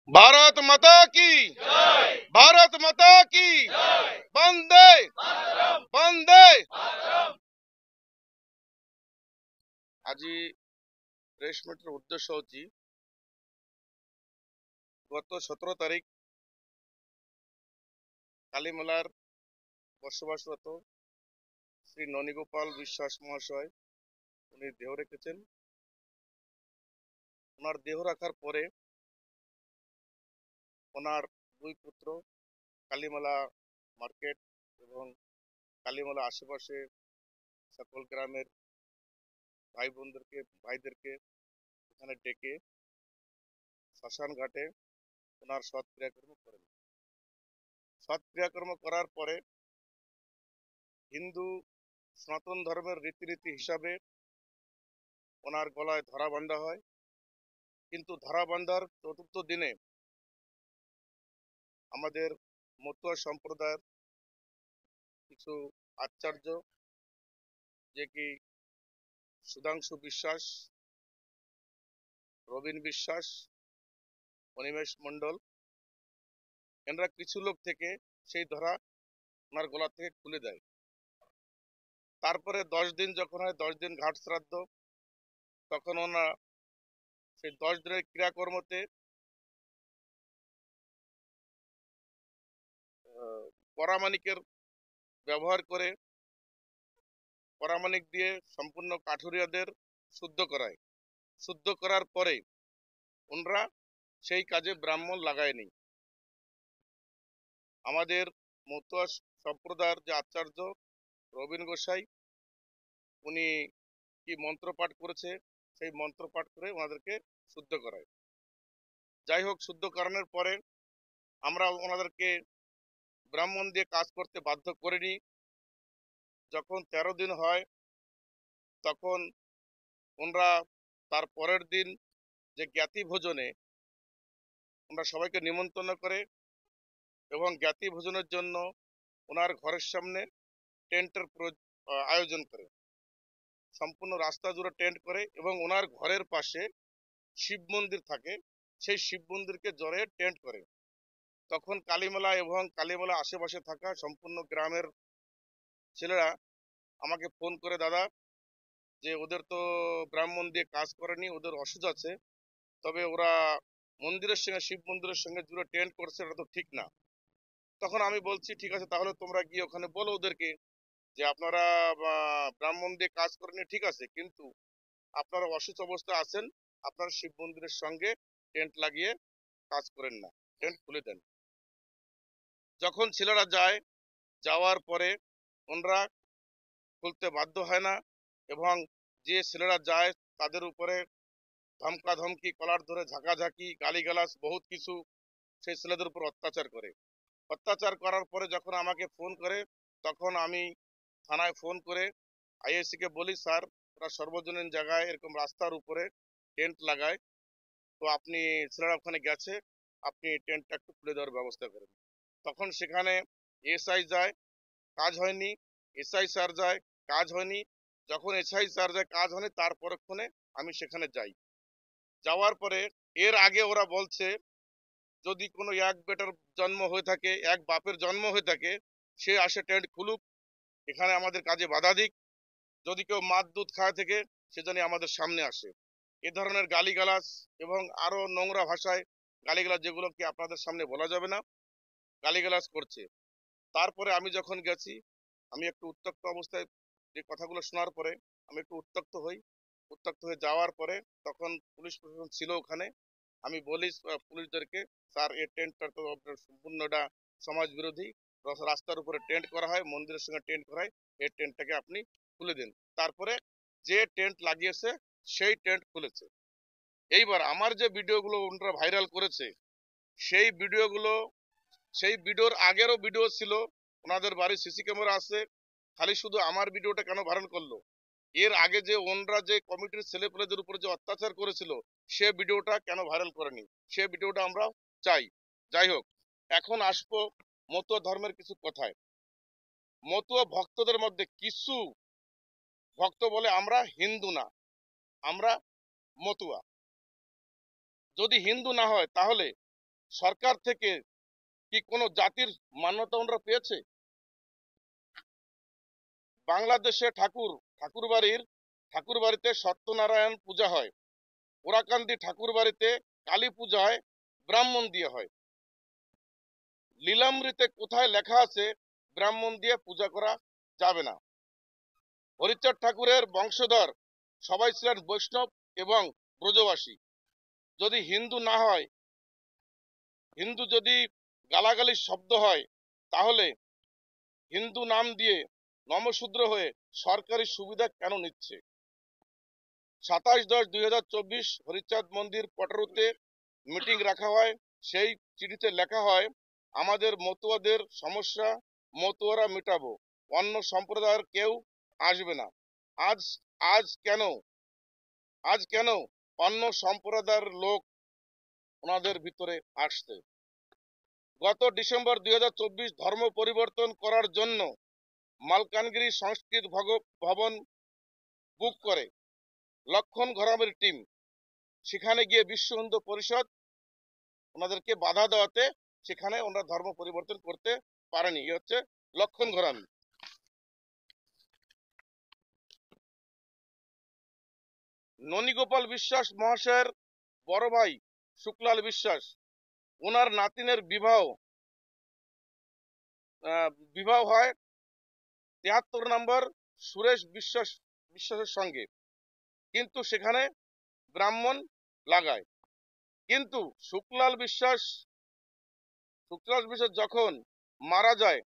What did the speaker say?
भारत माता की भारत माता की वंदे वंदे। আজি প্রেস মিটের উদ্দেশ্য হচ্ছে গত 17 তারিখ কালীমেলার বসবাসরত শ্রী ননীগোপাল বিশ্বাস মহাশয় উনি দেহ রেখেছেন। ওনার দেহ রাখার পরে ওনার দুই পুত্র কালীমেলা মার্কেট এবং কালীমেলা আশেপাশে সকল গ্রামের ভাইদেরকে এখানে ডেকে শ্মশান ঘাটে ওনার সৎ ক্রিয়াকর্ম করেন। সৎ ক্রিয়াকর্ম করার পরে হিন্দু সনাতন ধর্মের রীতিনীতি হিসাবে ওনার গলায় ধরা বাঁধা হয়, কিন্তু ধরা বাঁধার চতুর্থ দিনে আমাদের মতুয়া সম্প্রদায়ের কিছু আচার্য, যে কি সুধাংশু বিশ্বাস, রবীন বিশ্বাস, অনিমেষ মণ্ডল, এনারা কিছু লোক থেকে সেই ধরা ওনার গলা থেকে খুলে দেয়। তারপরে 10 দিন যখন হয়, 10 দিন ঘাট শ্রাদ্ধ, তখন ওনারা সেই 10 দিনের ক্রিয়াকর্মতে পরামানিকের ব্যবহার করে পরামানিক দিয়ে সম্পূর্ণ কাঠুরিয়াদের শুদ্ধ করায়। শুদ্ধ করার পরে ওনারা সেই কাজে ব্রাহ্মণ লাগায়নি। আমাদের মতুয়া সম্প্রদায়ের যে আচার্য রবীন গোসাই, উনি কি মন্ত্রপাঠ করেছে, সেই মন্ত্রপাঠ করে ওনাদেরকে শুদ্ধ করায়। যাই হোক, শুদ্ধ করানোর পরে আমরা ওনাদেরকে ব্রাহ্মণ দিয়ে কাজ করতে বাধ্য করিনি। যখন 13 দিন হয় তখন ওনারা তার পরের দিন যে জ্ঞাতি ভোজনে ওনারা সবাইকে নিমন্ত্রণ করে এবং জ্ঞাতি ভোজনের জন্য ওনার ঘরের সামনে টেন্টের আয়োজন করে, সম্পূর্ণ রাস্তা জুড়ে টেন্ট করে এবং ওনার ঘরের পাশে শিব মন্দির থাকে, সেই শিব মন্দিরকে জড়ে টেন্ট করে। তখন কালীমেলা এবং কালীমেলা আশেপাশে থাকা সম্পূর্ণ গ্রামের ছেলেরা আমাকে ফোন করে, দাদা, যে ওদের তো ব্রাহ্মণ দিয়ে কাজ করেনি, ওদের অসুখ আছে, তবে ওরা মন্দিরের সঙ্গে শিব মন্দিরের সঙ্গে জুড়ে টেন্ট করছে, এটা তো ঠিক না। তখন আমি বলছি, ঠিক আছে, তাহলে তোমরা গিয়ে ওখানে বলো ওদেরকে যে আপনারা ব্রাহ্মণ দিয়ে কাজ করেনি, ঠিক আছে, কিন্তু আপনারা অসুস্থ অবস্থায় আছেন, আপনারা শিব মন্দিরের সঙ্গে টেন্ট লাগিয়ে কাজ করেন না, টেন্ট খুলে দেন। যখন ছেলেরা যায়, যাওয়ার পরে ওনারা খুলতে বাধ্য হয় না এবং যে ছেলেরা যায় তাদের উপরে ধমকা ধমকি, কলার ধরে ঝাঁকাঝাঁকি, গালিগালাজ বহুত কিছু সেই ছেলেদের উপর অত্যাচার করে। অত্যাচার করার পরে যখন আমাকে ফোন করে, তখন আমি থানায় ফোন করে আইএসসি কে বলি, স্যার, ওরা সর্বজনীন জায়গায় এরকম রাস্তার উপরে টেন্ট লাগায়, তো আপনি ছেলেরা ওখানে গেছে, আপনি টেন্টটা একটু খুলে দেওয়ার ব্যবস্থা করেন। তখন সেখানে এসআই যায়, কাজ হয়নি, এসআই স্যার যায়, কাজ হয়নি। যখন এসআই স্যার যায়, কাজ হয়নি, তারপরক্ষণে আমি সেখানে যাই। যাওয়ার পরে এর আগে ওরা বলছে, যদি কোনো এক বেটার জন্ম হয়ে থাকে, এক বাপের জন্ম হয়ে থাকে, সে আসে টেন্ট খুলুক, এখানে আমাদের কাজে বাধা দিক। যদি কেউ মাছ দুধ খায় থেকে, সে যেন আমাদের সামনে আসে। এ ধরনের গালিগালাজ এবং আরো নোংরা ভাষায় গালিগালাজ, যেগুলো কি আপনাদের সামনে বলা যাবে না, গালিগালাজ করছে। তারপরে আমি যখন গেছি, আমি একটু উত্তক্ত অবস্থায়, যে কথাগুলো শোনার পরে আমি একটু উত্তক্ত হই। উত্তক্ত হয়ে যাওয়ার পরে তখন পুলিশ প্রশাসন ছিল ওখানে। আমি বলি পুলিশদেরকে, স্যার, এই টেন্টটা তো আপনার সম্পূর্ণটা সমাজ বিরোধী, রাস্তার উপরে টেন্ট করা হয়, মন্দিরের সঙ্গে টেন্ট করা হয়, এই টেন্টটাকে আপনি খুলে দিন। তারপরে যে টেন্ট লাগিয়েছে সেই টেন্ট খুলেছে। এইবার আমার যে ভিডিওগুলো ওনারা ভাইরাল করেছে, সেই ভিডিওগুলো, সেই ভিডিওর আগেরও ভিডিও ছিল, ওনাদের বাড়ির সিসি ক্যামেরা আছে, খালি শুধু আমার ভিডিওটা কেন ভাইরাল করলো? এর আগে যে ওনরা যে কমিটির ছেলেপেলেদের উপর যে অত্যাচার করেছিল, সে ভিডিওটা কেন ভাইরাল করেনি? সে ভিডিওটা আমরা চাই। যাই হোক, এখন আসবো মতুয়া ধর্মের কিছু কথায়। মতুয়া ভক্তদের মধ্যে কিছু ভক্ত বলে আমরা হিন্দু না, আমরা মতুয়া। যদি হিন্দু না হয় তাহলে সরকার থেকে কি কোনো জাতির মান্যতা ওনারা পেয়েছে? বাংলাদেশে ঠাকুর বাড়িতে সত্যনারায়ণ পূজা হয়, ওরাকান্দি ঠাকুর বাড়িতে কালী পূজায় ব্রাহ্মণ দিয়ে হয়। লীলামৃতে কোথায় লেখা আছে ব্রাহ্মণ দিয়ে পূজা করা যাবে না? হরিচাঁদ ঠাকুরের বংশধর সবাই ছিলেন বৈষ্ণব এবং ব্রজবাসী। যদি হিন্দু না হয়, হিন্দু যদি গালাগালির শব্দ হয়, তাহলে হিন্দু নাম দিয়ে নমশূদ্র হয়ে সরকারি সুবিধা কেন নিচ্ছে? 27/10/2024 হরিচাঁদ মন্দির পটারুতে মিটিং রাখা হয়। সেই চিঠিতে লেখা হয়, আমাদের মতুয়াদের সমস্যা মতুয়ারা মেটাবো, অন্য সম্প্রদায়ের কেউ আসবে না। আজ আজ কেন আজ কেন অন্য সম্প্রদায়ের লোক ওনাদের ভিতরে আসছে? গত ডিসেম্বর 2024 ধর্ম পরিবর্তন করার জন্য মালকানগিরি সংস্কৃত ভবন বুক করে লক্ষণ ঘরামির টিম। সেখানে গিয়ে বিশ্ব হিন্দু পরিষদ ওনাদেরকে বাধা দেওয়াতে সেখানে ওনারা ধর্ম পরিবর্তন করতে পারেনি। এ হচ্ছে লক্ষণ ঘরামি। ননীগোপাল বিশ্বাস মহাশয়ের বড় ভাই শুক্লাল বিশ্বাস, ওনার নাতিনের বিবাহ হয় 73 নম্বর সুরেশ বিশ্বাসের সঙ্গে, কিন্তু সেখানে ব্রাহ্মণ লাগায়। কিন্তু শুক্লাল বিশ্বাস যখন মারা যায়